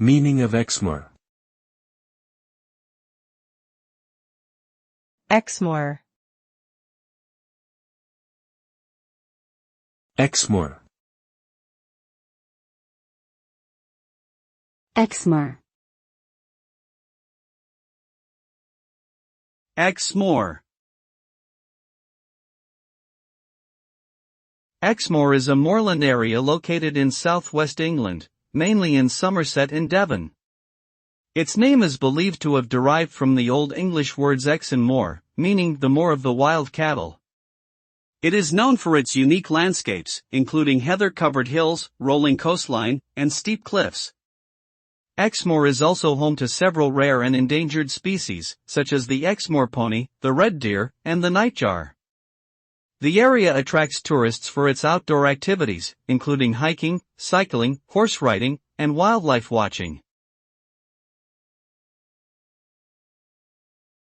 Meaning of Exmoor. Exmoor. Exmoor. Exmoor. Exmoor. Exmoor is a moorland area located in southwest England, mainly in Somerset and Devon. Its name is believed to have derived from the Old English words ex and moor, meaning the moor of the wild cattle. It is known for its unique landscapes, including heather-covered hills, rolling coastline, and steep cliffs. Exmoor is also home to several rare and endangered species, such as the Exmoor pony, the red deer, and the nightjar. The area attracts tourists for its outdoor activities, including hiking, cycling, horse riding, and wildlife watching.